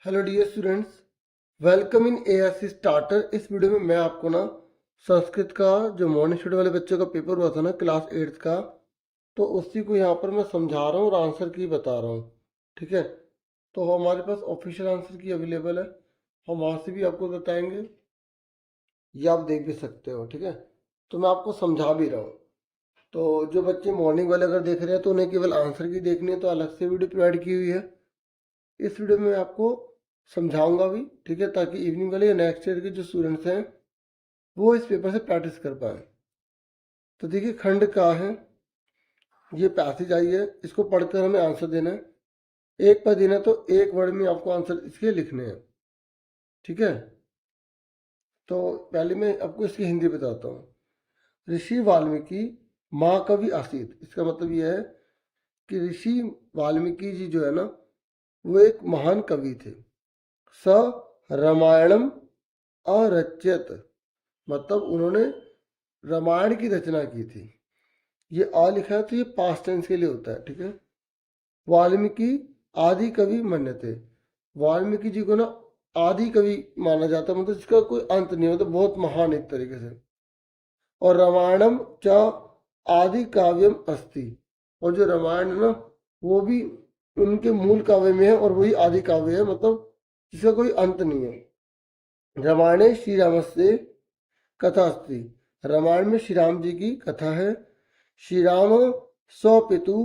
Hello dear students, welcome in ASC starter. इस video में मैं आपको ना संस्कृत का जो मॉर्निंग शेड्यूल वाले बच्चों का पेपर हुआ था ना क्लास 8th का, तो उसी को यहाँ पर मैं समझा रहा हूँ और आंसर की बता रहा हूँ। ठीक है, तो हमारे पास ऑफिशियल आंसर की अवेलेबल है, हम वहाँ से भी आपको बताएंगे, या आप देख भी सकते हो। ठीक है, तो मैं आपको समझा भी रहा हूँ। तो जो बच्चे मॉर्निंग वाले अगर देख रहे हैं तो उन्हें केवल आंसर की देखनी है, तो अलग से वीडियो प्रोवाइड की हुई है। इस वीडियो में मैं आपको समझाऊंगा भी, ठीक है, ताकि इवनिंग वाले या नेक्स्ट ईयर के जो स्टूडेंट्स हैं वो इस पेपर से प्रैक्टिस कर पाए। तो देखिए, खंड का है, ये पैसेज आई है, इसको पढ़कर हमें आंसर देना है। एक पर देना, तो एक वर्ड में आपको आंसर इसके लिखने हैं। ठीक है, तो पहले मैं आपको इसकी हिंदी बताता हूँ। ऋषि वाल्मीकि महाकवि आसीत, इसका मतलब यह है कि ऋषि वाल्मीकि जी जो है ना, वो एक महान कवि थे। स रामायणम अरच्यत, मतलब उन्होंने रामायण की रचना की थी। ये आ लिखा है तो ये पास्ट टेंस के लिए होता है। ठीक है, वाल्मीकि आदि कवि मन्यते, वाल्मीकि जी को ना आदि कवि माना जाता है, मतलब जिसका कोई अंत नहीं, मतलब बहुत महान एक तरीके से। और रामायणम च आदि काव्यम अस्ति, और जो रामायण है ना वो भी उनके मूल काव्य में है और वही आदि काव्य है, मतलब जिसका कोई अंत नहीं है। रामायणे श्री राम से कथा अस्ति, रामायण में श्री राम जी की कथा है। श्री राम स्वपितु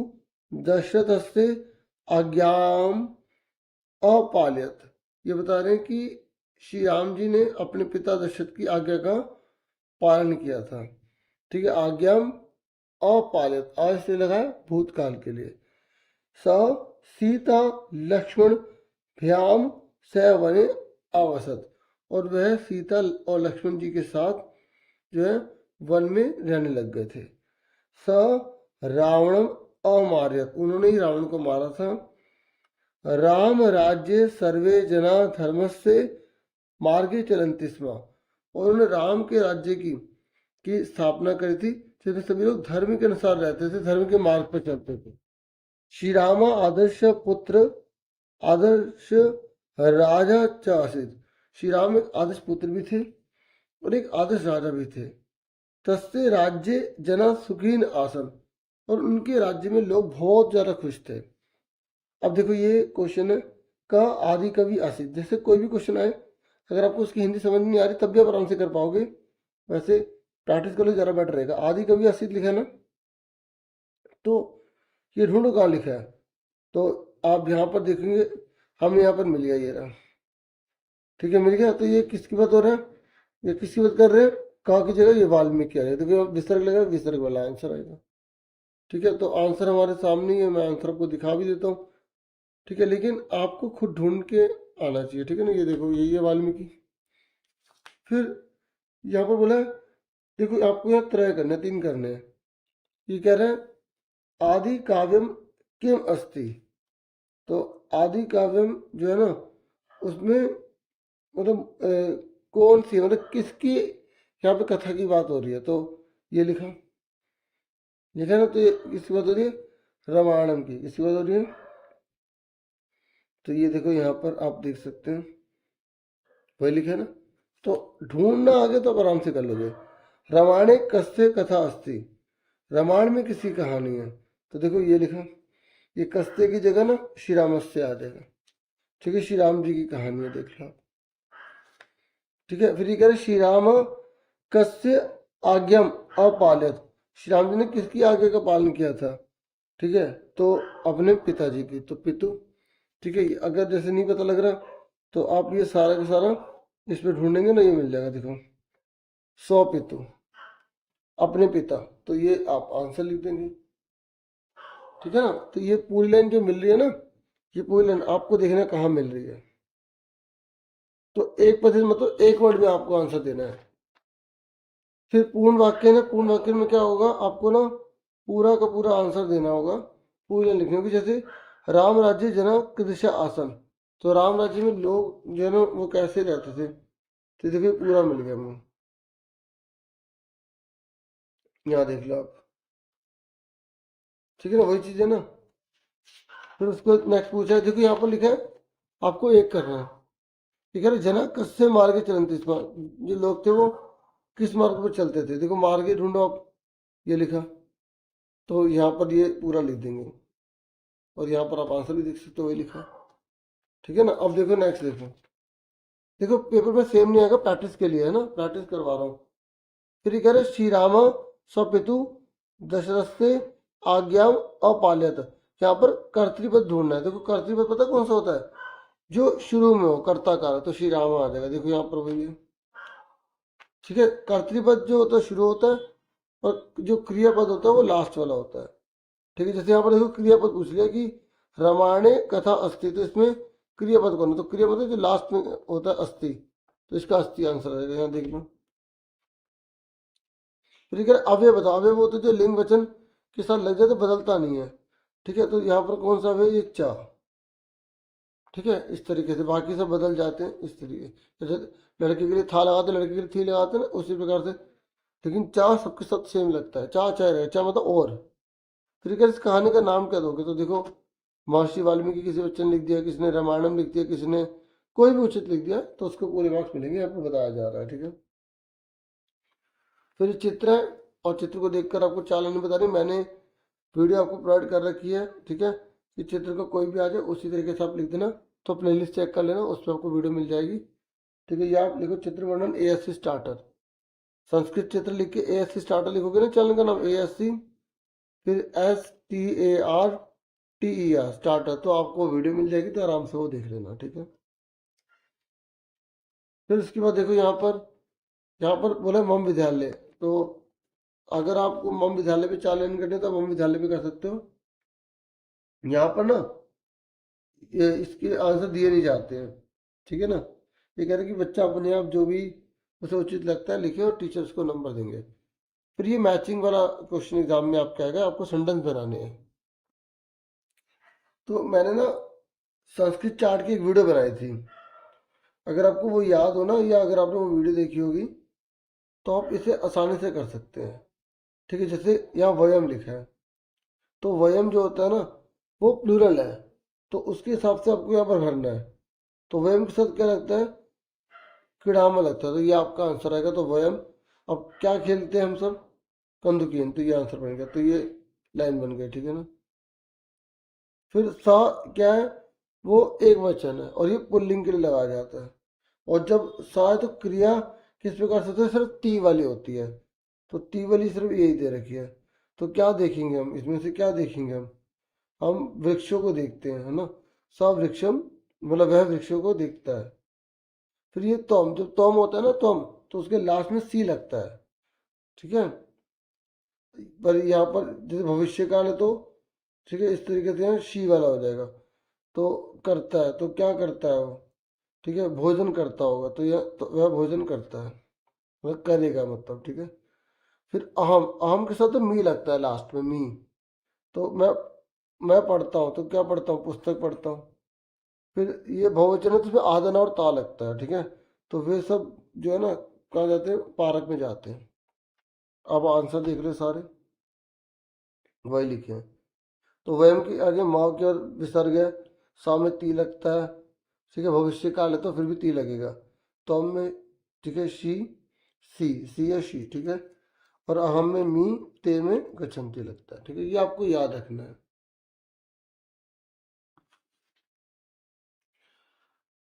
दशरथ से आज्ञाम अपालयत, ये बता रहे हैं कि श्री राम जी ने अपने पिता दशरथ की आज्ञा का पालन किया था। ठीक है, आज्ञाम अपालयत, आज से लगा है भूतकाल के लिए। स सीता लक्ष्मण भ्याम सवने अवसत, और वह सीता और लक्ष्मण जी के साथ जो है वन में रहने लग गए थे। स रावणम अमार्यत, उन्होंने ही रावण को मारा था। राम राज्य सर्वे जना धर्म से मार्गे चलंति स्म, और उन्होंने राम के राज्य की स्थापना करी थी, जिसमें सभी लोग धर्म के अनुसार रहते थे, धर्म के मार्ग पर चलते थे। श्री राम आदर्श पुत्र आदर्श राजा च आसीत, श्री राम एक आदर्श पुत्र भी थे और एक आदर्श राजा भी थे। तस्से राज्य जना सुखीन आसन, और उनके राज्य में लोग बहुत ज्यादा खुश थे। अब देखो, ये क्वेश्चन है का आदि कवि आसित, जैसे कोई भी क्वेश्चन आए, अगर आपको उसकी हिंदी समझ नहीं आ रही तब भी आप आराम से कर पाओगे। वैसे प्रैक्टिस कर लो, ज़्यादा बेटर रहेगा। आदि कवि आसित लिखा है ना, तो ये ढूंढो कहाँ लिखा है। तो आप यहाँ पर देखेंगे, हम यहाँ पर मिल गया, ये रहा। ठीक है, मिल गया। तो ये किसकी बात हो रहा है, ये किसकी बात कर रहे हैं, कहाँ की जगह, ये वाल्मीकि आ रहा है। देखो विसर्ग लगा, विसर्ग वाला आंसर आएगा। ठीक है, तो आंसर हमारे सामने ही है, मैं आंसर आपको दिखा भी देता हूँ। ठीक है, लेकिन आपको खुद ढूंढ के आना चाहिए। ठीक है ना, ये देखो यही है वाल्मीकि। फिर यहाँ पर बोला है, देखो आपको यहाँ त्रय करने, 3 करने हैं। ये कह रहे हैं आदि काव्यम किम अस्ति, तो आदि काव्यम जो है ना उसमें मतलब कौन सी, मतलब किसकी यहाँ पे कथा की बात हो रही है, तो ये लिखा, लिखा ना, तो ये किसकी बात हो रही है, रामायणम की, किसकी बात हो रही है। तो ये देखो यहाँ पर आप देख सकते हैं, वही लिखा है ना। तो ढूंढना आगे तो आप आराम से कर लोगे। रामायणे कस्य कथा अस्ति, रामायण में किसी कहानी है, तो देखो ये लिखा, ये कस्ते की जगह ना श्री राम से आ जाएगा। ठीक है, श्री राम जी की कहानी है, देख लो। ठीक है, फिर ये कह रहे श्री राम कस्य आज्ञा अपालित, श्री राम जी ने किसकी आज्ञा का पालन किया था। ठीक है, तो अपने पिताजी की, तो पितु। ठीक है, अगर जैसे नहीं पता लग रहा तो आप ये सारा का सारा इस पे ढूंढेंगे ना, ये मिल जाएगा। देखो, सौ पितु, अपने पिता, तो ये आप आंसर लिख देंगे। ठीक है ना, तो ये पूरी लाइन जो मिल रही है ना, ये पूरी लाइन आपको देखना कहाँ मिल रही है। तो एक पद्धति मतलब एक वर्ड में आपको आंसर देना है। फिर पूर्ण वाक्य ना, पूर्ण वाक्य में क्या होगा, आपको ना पूरा का पूरा आंसर देना होगा, पूरी लाइन लिखनी होगी। जैसे राम राज्य जना कृष आसन, तो राम राज्य में लोग जो है ना वो कैसे रहते थे, तो देखिए पूरा मिल गया हमें, यहाँ देख लो आप। ठीक है ना, वही चीज है ना। फिर उसको नेक्स्ट पूछा है, देखो यहाँ पर लिखा है आपको एक करना है। ठीक है, जना कस्से मार्गे चलते, इसमें जो लोग थे वो किस मार्ग पर चलते थे, देखो मार्गे ढूंढो आप, ये लिखा, तो यहाँ पर ये पूरा लिख देंगे और यहाँ पर आप आंसर भी देख सकते हो, वही लिखा। ठीक है ना। अब देखो नेक्स्ट देखो, देखो पेपर में सेम नहीं आएगा, प्रैक्टिस के लिए है ना, प्रैक्टिस करवा रहा हूँ। फिर ये कह रहे श्री राम स्वपितु दशरथ से आज्ञा अपाल्यत, यहाँ पर कर्तृपद ढूंढना है। देखो कर्तृपद पता कौन सा होता है, जो शुरू में हो कर्ता कार, तो श्री राम आ जाएगा, देखो यहाँ पर वही है। ठीक है, कर्तृपद जो होता है शुरू होता है, और जो क्रियापद होता है वो लास्ट वाला होता है। ठीक है, जैसे यहाँ पर देखो क्रियापद पूछ लिया कि रामायणे कथा अस्ति, तो इसमें क्रियापद कौन है, तो क्रियापद है जो लास्ट में होता है अस्थि, तो इसका अस्थि आंसर आएगा, यहाँ देख लो। फिर क्या अवयव बताओ, अवयव वो तो जो लिंग वचन के साथ लग जाए तो बदलता नहीं है। ठीक है, तो यहाँ पर कौन सा अवयव, ये चा। ठीक है, इस तरीके से बाकी सब बदल जाते हैं इस तरीके, जैसे लड़के के लिए था लगाते, लड़के के लिए थी लगाते हैं ना, उसी प्रकार से। लेकिन चा सबके साथ सेम लगता है, चा चाहे रहे, चा मतलब और। फिर क्या इस कहानी का नाम क्या दोगे, तो देखो महर्षि वाल्मीकि किसी बच्चे ने लिख दिया, किसी ने रामायणम लिख दिया, किसी ने कोई भी उचित लिख दिया, तो उसको पूरे मार्क्स मिलेंगे, आपको बताया जा रहा है। ठीक है, फिर चित्र है, और चित्र को देखकर आपको चाल नहीं बता रही, मैंने वीडियो आपको प्रोवाइड कर रखी है। ठीक है, कि चित्र को कोई भी आ जाए उसी तरीके से आप लिख देना, तो प्लेलिस्ट चेक कर लेना, उसमें आपको वीडियो मिल जाएगी। ठीक है, ये आप लिखो चित्र वर्णन ASC स्टार्टर, संस्कृत चित्र लिख के ASC स्टार्टर लिखोगे ना, चैनल का नाम ASC, फिर STARTER स्टार्टर, तो आपको वीडियो मिल जाएगी, तो आराम से वो देख लेना। ठीक है, फिर उसके बाद देखो यहाँ पर बोला मम विद्यालय, तो अगर आपको मम विद्यालय पे चालन करने तो मम विद्यालय पे कर सकते हो। यहाँ पर ना ये इसके आंसर दिए नहीं जाते हैं। ठीक है ना, ये कह रहे हैं कि बच्चा अपने आप जो भी उसे उचित लगता है लिखे और टीचर्स को नंबर देंगे। फिर ये मैचिंग वाला क्वेश्चन एग्जाम में आपका आएगा, आपको सेंटेंस बनाने हैं। तो मैंने ना संस्कृत चार्ट की एक वीडियो बनाई थी, अगर आपको वो याद हो ना, या अगर आपने वो वीडियो देखी होगी, तो आप इसे आसानी से कर सकते हैं। ठीक है, जैसे यहाँ वयम लिखा है, तो वयम जो होता है ना वो प्लूरल है, तो उसके हिसाब से आपको यहाँ पर भरना है। तो वयम के साथ क्या लगता है, किड़ामा लगता है, तो ये आपका आंसर आएगा। तो वयम, अब क्या खेलते हैं हम सब, कंदुकीन, तो ये आंसर बनेगा, तो ये लाइन बन गई। ठीक है ना, फिर सा क्या है, वो एक वचन है और ये पुल्लिंग के लिए लगाया जाता है। और जब सा है तो क्रिया किस प्रकार से होती है, सिर्फ ती वाली होती है, तो ती वाली सिर्फ यही दे रखी है। तो क्या देखेंगे हम इसमें से, क्या देखेंगे हम वृक्षों को देखते हैं, है ना, स वृक्षम, मतलब वह वृक्षों को देखता है। फिर ये तोम, जब तोम होता है ना तोम, तो उसके लास्ट में सी लगता है। ठीक है, पर यहाँ पर जैसे भविष्य काल है तो ठीक है, इस तरीके से यहाँ शी वाला हो जाएगा। तो करता है, तो क्या करता है वो, ठीक है, भोजन करता होगा, तो यह तो वह भोजन करता है, वह करेगा मतलब। ठीक है, फिर अहम, अहम के साथ तो मी लगता है लास्ट में, मी, तो मैं पढ़ता हूँ, तो क्या पढ़ता हूँ, पुस्तक पढ़ता हूँ। फिर ये बहुवचन है तो उसमें आदन और ता लगता है। ठीक है, तो वे सब जो है ना कहाँ जाते हैं, पार्क में जाते हैं। अब आंसर देख रहे सारे, वही लिखे हैं। तो वयम की आगे माँ की ओर विसर्ग है, सा में ती लगता है। ठीक है, भविष्य काल है तो फिर भी ती लगेगा। तो हम में, ठीक है, शी, सी या शी। ठीक है, और अहम में मी, ते में गच्छन्ति लगता है। ठीक है, ये आपको याद रखना है।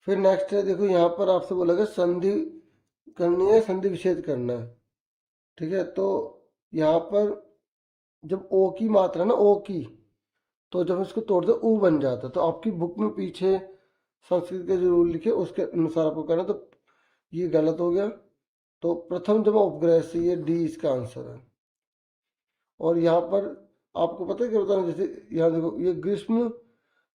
फिर नेक्स्ट है, देखो यहाँ पर आपसे बोला गया संधि करनी है, संधि विच्छेद करना है। ठीक है, तो यहाँ पर जब ओ की मात्रा ना, ओ की, तो जब इसको तोड़ दो ऊ बन जाता है। तो आपकी बुक में पीछे संस्कृत के जो रूल लिखे उसके अनुसार आपको करना, तो ये गलत हो गया। तो प्रथम जब उपग्रह से, ये डी इसका आंसर है। और यहाँ पर आपको पता है क्या बताना, जैसे यहाँ देखो ये ग्रीष्म,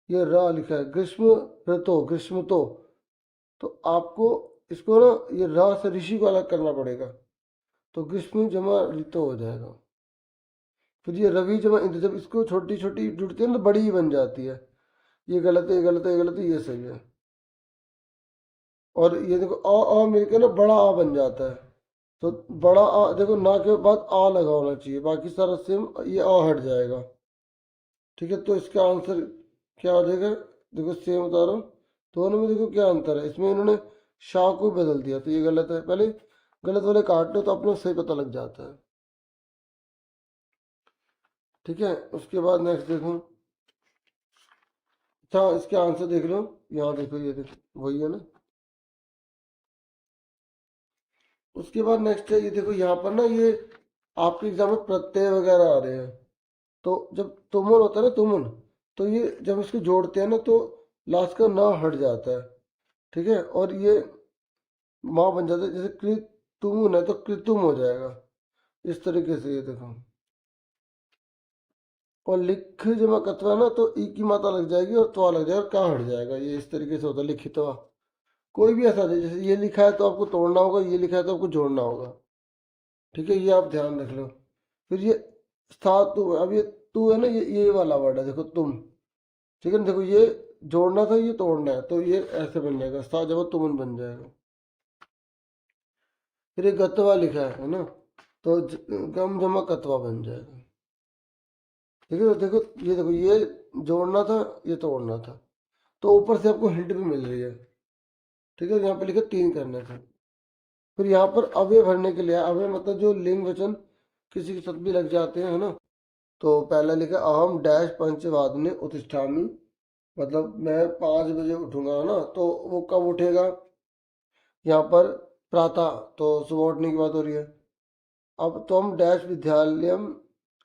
ये र लिखा है, ग्रीष्म ऋतो, ग्रीष्म तो आपको इसको ना ये र से ऋषि को अलग करना पड़ेगा, तो ग्रीष्म जमा ऋतो हो जाएगा। फिर ये रवि जमा इंद्र, जब इसको छोटी छोटी जुड़ती है ना तो बड़ी ही बन जाती है। ये गलत है, ये गलत है, ये गलत है, ये सही है। और ये देखो आ मिलकर ना बड़ा आ बन जाता है, तो बड़ा आ देखो ना के बाद आ लगा होना चाहिए, बाकी सारा सेम, ये आ हट जाएगा। ठीक है, तो इसका आंसर क्या हो जाएगा, देखो सेम बता रहा हूँ, दोनों में देखो क्या अंतर है, इसमें इन्होंने शाह को बदल दिया तो ये गलत है। पहले गलत वाले काट लो तो अपने सही पता लग जाता है। ठीक है, उसके बाद नेक्स्ट देखो। अच्छा इसके आंसर देख लो, यहाँ देखो, ये देखो वही है ना। उसके बाद नेक्स्ट है, ये देखो यहाँ पर ना, ये आपके एग्जाम में प्रत्यय वगैरह आ रहे हैं। तो जब तुमुल होता है ना, तुमुल, तो ये जब इसको जोड़ते हैं ना तो लास्ट का ना हट जाता है। ठीक है, और ये माँ बन जाता है, जैसे कृतुमुन है तो कृतुम हो जाएगा, इस तरीके से ये देखो। और लिख जमा कतवा ना तो ई की मात्रा लग जाएगी और त्वा लग जाएगा और क्या हट जाएगा, ये इस तरीके से होता है लिखितवा। कोई भी ऐसा नहीं, जैसे ये लिखा है तो आपको तोड़ना होगा, ये लिखा है तो आपको जोड़ना होगा। ठीक है, ये आप ध्यान रख लो। फिर ये था तू, अब ये तू है ना, ये वाला वर्ड है देखो, तुम। ठीक है ना, देखो ये जोड़ना था, ये तोड़ना है, तो ये ऐसे बन जाएगा, सा जब तुमन बन जाएगा। फिर ये गतवा लिखा है ना, तो गम जमा कतवा बन जाएगा। ठीक है, तो देखो ये देखो, ये जोड़ना था, ये तोड़ना था, तो ऊपर से आपको हिंट भी मिल रही है। ठीक है, यहाँ पे लिखा 3 करने थे। फिर यहाँ पर अव्यय भरने के लिए, अव्यय मतलब जो लिंग वचन किसी के साथ भी लग जाते हैं, है ना। तो पहला लिखा अहम डैश पंचवादने उत्तिष्ठामि, मतलब मैं 5 बजे उठूंगा ना, तो वो कब उठेगा, यहाँ पर प्रातः, तो सुबह उठने की बात हो रही है। अब तो हम डैश विद्यालयम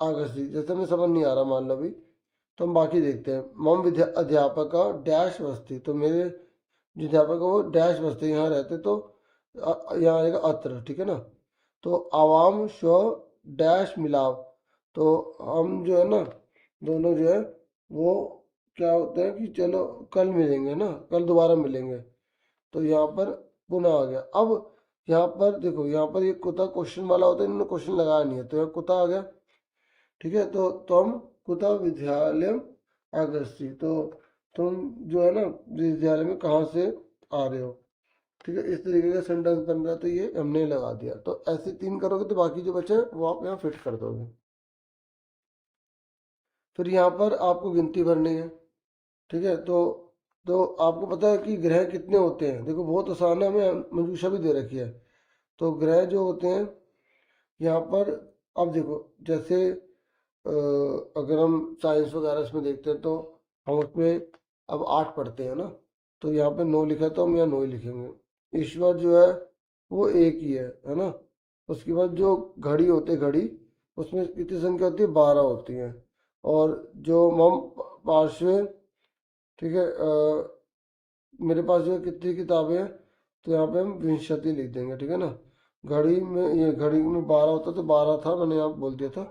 आगच्छति, जैसे मैं समझ नहीं आ रहा मान लो अभी, तो हम बाकी देखते हैं। मम विद्या अध्यापक डैश बस्ती, तो मेरे जो अध्यापक है वो डैश बस्ती यहाँ रहते, तो यहाँ आएगा अत्र। ठीक है ना, तो आवाम स्व डैश मिलाप, तो हम जो है ना दोनों जो है वो क्या होते हैं कि चलो कल मिलेंगे ना, कल दोबारा मिलेंगे, तो यहाँ पर पुनः आ गया। अब यहाँ पर देखो, यहाँ पर ये कुत्ता क्वेश्चन वाला होता है, इन्होंने क्वेश्चन लगाया नहीं है, तो यहाँ कुत्ता आ गया। ठीक है, तो तुम कुत्ता विद्यालय आगस्ती, तो तुम जो है ना विद्यालय में कहाँ से आ रहे हो। ठीक है, इस तरीके का सेंटेंस बन रहा है, तो ये हमने लगा दिया। तो ऐसे 3 करोगे तो बाकी जो बचे वो आप यहाँ फिट कर दोगे। फिर यहाँ पर आपको गिनती भरनी है। ठीक है, तो आपको पता है कि ग्रह कितने होते हैं, देखो बहुत आसान है, हमें मंजूषा भी दे रखी है। तो ग्रह जो होते हैं यहाँ पर, अब देखो जैसे अगर हम साइंस वगैरह इसमें देखते हैं तो हम उसमें अब 8 पढ़ते हैं ना, तो यहाँ पे 9 लिखा है तो हम यहाँ 9 ही लिखेंगे। ईश्वर जो है वो एक ही है ना। उसके बाद जो घड़ी होते हैं, घड़ी उसमें कितनी संख्या होती है, 12 होती है। और जो मम पार्श्व, ठीक है, मेरे पास जो है कितनी किताबें हैं, तो यहाँ पे हम विंशति लिख देंगे। ठीक है ना, घड़ी में, ये घड़ी में 12 होता तो 12 था, मैंने यहाँ बोल दिया था।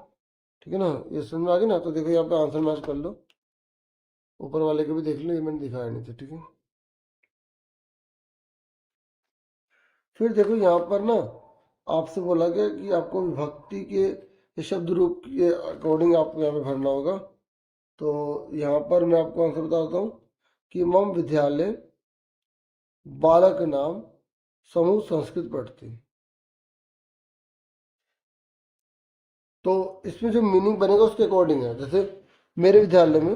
ठीक है ना, ये समझ में आ गई ना। तो देखो यहाँ पे आंसर मैच कर लो, ऊपर वाले के भी देख लो, ये मैंने दिखाया नहीं था। ठीक है, फिर देखो यहाँ पर ना आपसे बोला गया कि आपको विभक्ति के ये शब्द रूप के अकॉर्डिंग आपको यहाँ पे भरना होगा। तो यहाँ पर मैं आपको आंसर बताता हूँ कि मम विद्यालय बालक नाम समूह संस्कृत पढ़ती। तो इसमें जो मीनिंग बनेगा उसके अकॉर्डिंग है, जैसे मेरे विद्यालय में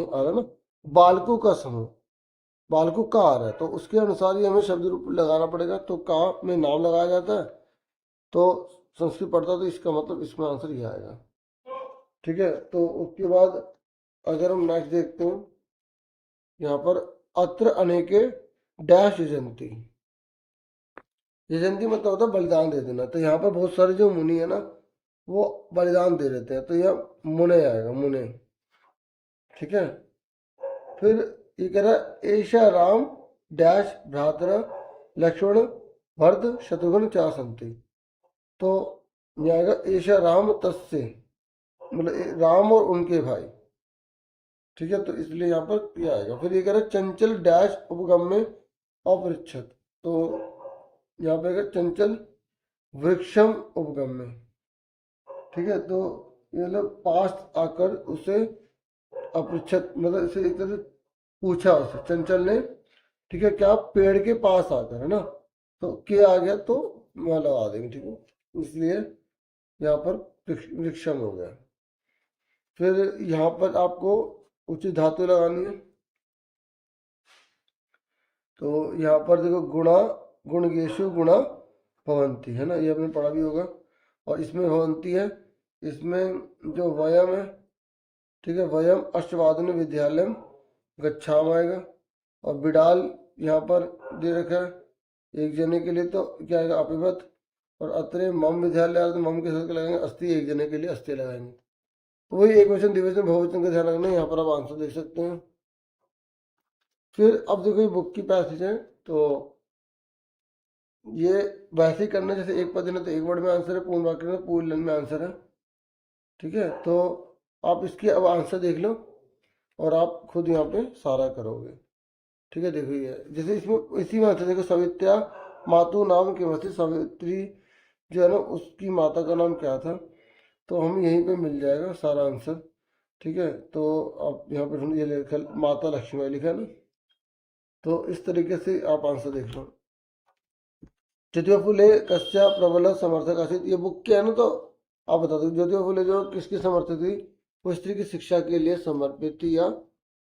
आ रहा ना बालकों का समूह, बालकों का आ रहा है, तो उसके अनुसार ही हमें शब्द रूप लगाना पड़ेगा। तो का में नाम लगाया जाता है, तो संस्कृत पढ़ता, तो इसका मतलब इसमें आंसर ये आएगा। ठीक है, तो उसके बाद अगर हम नेक्स्ट देखते हैं, यहाँ पर अत्र अनेके डैश यजंती, यजंती मतलब होता है बलिदान दे देना। तो यहाँ पर बहुत सारे जो मुनि है ना वो बलिदान दे देते हैं, तो यह मुने आएगा, मुने। ठीक है, फिर ये कह रहा है ऐशा राम डैश भ्रातर लक्ष्मण भरत शत्रुघ्न चासंती, तो ये आएगा ऐशा राम तस्य, मतलब राम और उनके भाई। ठीक है, तो इसलिए यहाँ पर ये आएगा। फिर ये कह रहा है चंचल डैश उपगम में अपरिच्छत, तो यहाँ पे आएगा चंचल वृक्षम उपगम में। ठीक है, तो ये मतलब पास आकर उसे अपरिच्छत, मतलब इसे एक तरह से पूछा उसे चंचल ने। ठीक है, क्या पेड़ के पास आकर, है ना, तो के आ गया तो वहां लगा देंगे। ठीक है, इसलिए यहाँ पर वृक्षम हो गया। फिर यहाँ पर आपको उचित धातु लगानी है। तो यहाँ पर देखो गुणा गुणगेशु गुणा भवंती है ना, ये आपने पढ़ा भी होगा। और इसमें भवंती है, इसमें जो वयम है, ठीक है, वयम अष्टवादन विद्यालय गच्छाम आएगा। और बिडाल यहाँ पर दे रखा है एक जने के लिए, तो क्या आएगा अपिवत। और अत्रे मम विद्यालय आ रहा है, तो मम के साथ क्या लगाएंगे अस्थि, एक जने के लिए अस्थि लगाएंगे। तो वही एक वचन द्विवचन बहुवचन का ध्यान रखना है, यहाँ पर आप आंसर देख सकते हैं। फिर अब देखो ये बुक की पैसेज है, तो ये वैसे ही करना है जैसे एक पद है तो एक वर्ड में आंसर है, पूर्ण वाक्य में पूर्ण लाइन में आंसर है। ठीक है, तो आप इसकी अब आंसर देख लो और आप खुद यहाँ पे सारा करोगे। ठीक है, देखो ये जैसे इसमें इसी में आंसर देखो, सवित्या मातु नाम के वैसे सावित्री जो है ना उसकी माता का नाम क्या था, तो हम यहीं पे मिल जाएगा सारा आंसर। ठीक है, तो आप यहाँ पे ये लिखा माता लक्ष्मीबाई लिखा है ना, तो इस तरीके से आप आंसर देख लो। ज्योतिबा फुले कस्या प्रबल समर्थक आसित, ये बुक क्या है ना, तो आप बता दो ज्योतिबा फुले जो किसकी समर्थक थी, वो स्त्री की शिक्षा के लिए समर्पित थी या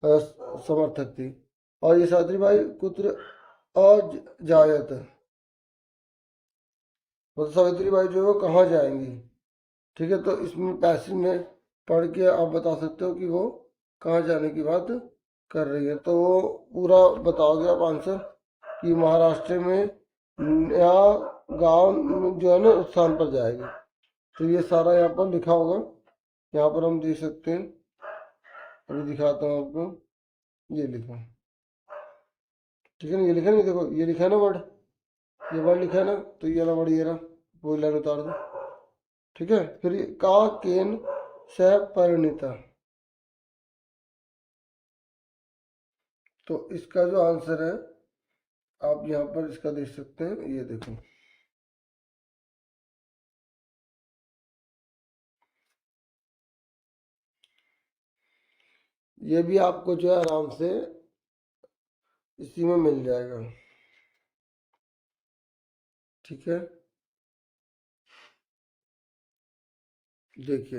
समर्थक थी। और ये सावित्रीबाई कुत्र अजायत, मतलब सावित्रीबाई जो है वो कहाँ जाएंगी। ठीक है, तो इसमें पैसेज में पढ़ के आप बता सकते हो कि वो कहाँ जाने की बात कर रही है। तो वो पूरा बताओगे आप आंसर कि महाराष्ट्र में नया गांव जो है ना उस स्थान पर जाएगी। तो ये सारा यहाँ पर लिखा होगा, यहाँ पर हम देख सकते हैं। अभी दिखाता हूँ आपको, ये लिखा, ठीक है ना, ये लिखा नहीं, देखो ये लिखा है ना वर्ड, ये वर्ड लिखा है ना, तो ये वाला वर्ड ये रहा, वो लाइन उतार दो। ठीक है, फिर का केन से परिणीता, तो इसका जो आंसर है आप यहाँ पर इसका देख सकते हैं, ये देखो ये भी आपको जो है आराम से इसी में मिल जाएगा। ठीक है, देखिए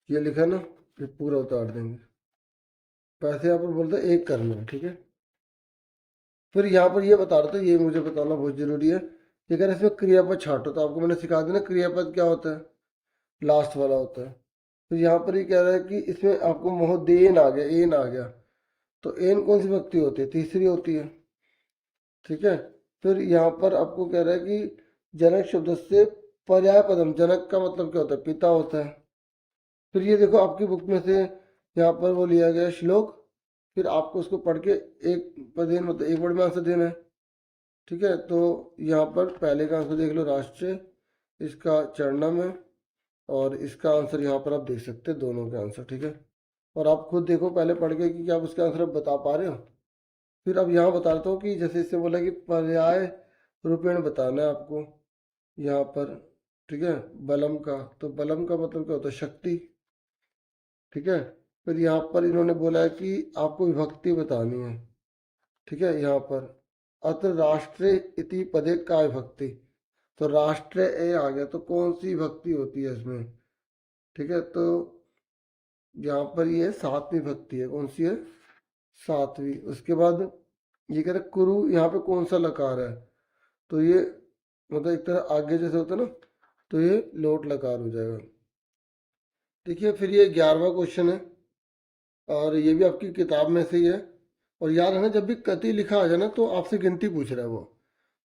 ये लिखा ना, ये पूरा उतार देंगे, पैसे यहाँ पर बोलते हैं एक करना है। ठीक है, फिर यहाँ पर ये बता रहा था, ये मुझे बताना बहुत जरूरी है, ये कह रहे इसमें क्रियापद छाटो, तो आपको मैंने सिखा दिया ना क्रियापद क्या होता है, लास्ट वाला होता है। तो यहाँ पर ये कह रहा है कि इसमें आपको महोदेन आ गया, एन आ गया, तो एन कौन सी भक्ति होती है, तीसरी होती है। ठीक है, फिर यहाँ पर आपको कह रहा है कि जनक शब्द से पर्याय पदम, जनक का मतलब क्या होता है, पिता होता है। फिर ये देखो आपकी बुक में से यहाँ पर वो लिया गया श्लोक, फिर आपको उसको पढ़ के एक पदेन मतलब एक वर्ड में आंसर देना है। ठीक है, तो यहाँ पर पहले का आंसर देख लो, राष्ट्र, इसका चरणम है, और इसका आंसर यहाँ पर आप देख सकते हैं दोनों के आंसर। ठीक है, और आप खुद देखो पहले पढ़ के कि क्या आप उसके आंसर आप बता पा रहे हो। फिर अब यहाँ बताता हूँ कि जैसे इससे बोला कि पर्याय रूपेण बताना है आपको यहाँ पर। ठीक है, बलम का, तो बलम का मतलब क्या होता है, शक्ति। ठीक है, फिर यहाँ पर इन्होंने बोला है कि आपको विभक्ति बतानी है। ठीक है, यहाँ पर अत्र राष्ट्र इति पदे का विभक्ति, तो राष्ट्र ए आ गया, तो कौन सी विभक्ति होती है इसमें। ठीक है, तो यहाँ पर ये सातवीं विभक्ति है, कौन सी है, सातवीं। उसके बाद ये कह रहे कुरु, यहाँ पे कौन सा लकार है, तो ये मतलब एक तरह आगे जैसे होता है ना, तो ये लोट लकार हो जाएगा। देखिए फिर ये 11वां क्वेश्चन है, और ये भी आपकी किताब में से ही है। और याद है ना, जब भी कति लिखा आ जाए ना तो आपसे गिनती पूछ रहा है वो,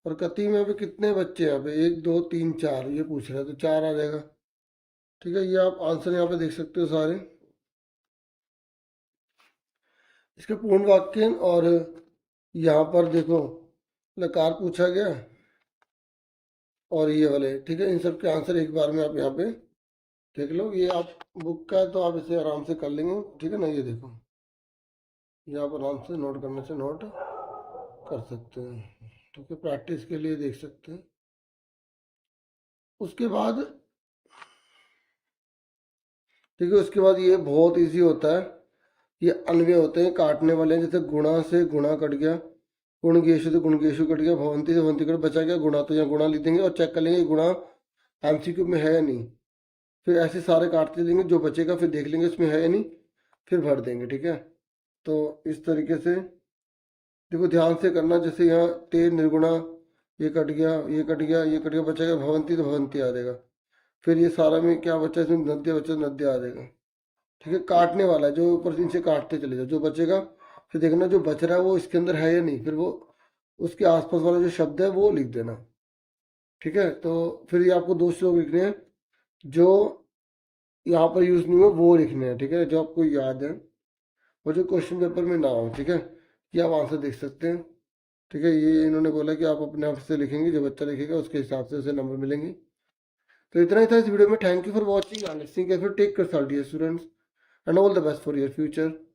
और कति में अभी कितने बच्चे हैं, अभी 1 2 3 4 ये पूछ रहा है, तो 4 आ जाएगा। ठीक है, ये आप आंसर यहाँ पे देख सकते हो सारे, इसके पूर्ण वाक्य। और यहाँ पर देखो लकार पूछा गया, और ये वाले, ठीक है, इन सब के आंसर एक बार में आप यहाँ पे देख लो। ये आप बुक का है तो आप इसे आराम से कर लेंगे। ठीक है ना, ये देखो ये आप आराम से नोट करने से नोट कर सकते हैं। ठीक है, प्रैक्टिस के लिए देख सकते हैं। उसके बाद ठीक है, उसके बाद ये बहुत इजी होता है, ये अन्वय होते हैं, काटने वाले हैं। जैसे गुणा से गुणा कट गया, गुणगेशु से गुणगेशु कट गया, भवंती से भवंती कट, बचा गया गुणा, तो यहाँ गुणा लिख देंगे और चेक कर लेंगे गुणा एमसीक्यू में है या नहीं। फिर ऐसे सारे काटते देंगे, जो बचेगा फिर देख लेंगे इसमें है या नहीं, फिर भर देंगे। ठीक है, तो इस तरीके से देखो ध्यान से करना, जैसे यहाँ ते निर्गुणा, ये कट गया, ये कट गया, ये कट गया, बचेगा भवंती, तो भवंती आ जाएगा। फिर ये सारा में क्या बचा, इसमें नद्य बचा, नद्य आ जाएगा। ठीक है, काटने वाला है, जो ऊपर से इनसे काटते चले जाओ, जो बचेगा फिर देखना जो बच रहा है वो इसके अंदर है या नहीं, फिर वो उसके आसपास वाला जो शब्द है वो लिख देना। ठीक है, तो फिर ये आपको दो श्लोक लिखने हैं, जो यहाँ पर यूज नहीं हुए वो लिखने हैं। ठीक है, जो आपको याद है और जो क्वेश्चन पेपर में ना हो। ठीक है, ये आप आंसर देख सकते हैं। ठीक है, ये इन्होंने बोला कि आप अपने आप से लिखेंगे, जो बच्चा लिखेगा उसके हिसाब से उसे नंबर मिलेंगे। तो इतना ही था इस वीडियो में। Thank you for watching and listening. Take care dear students and all the best for your future.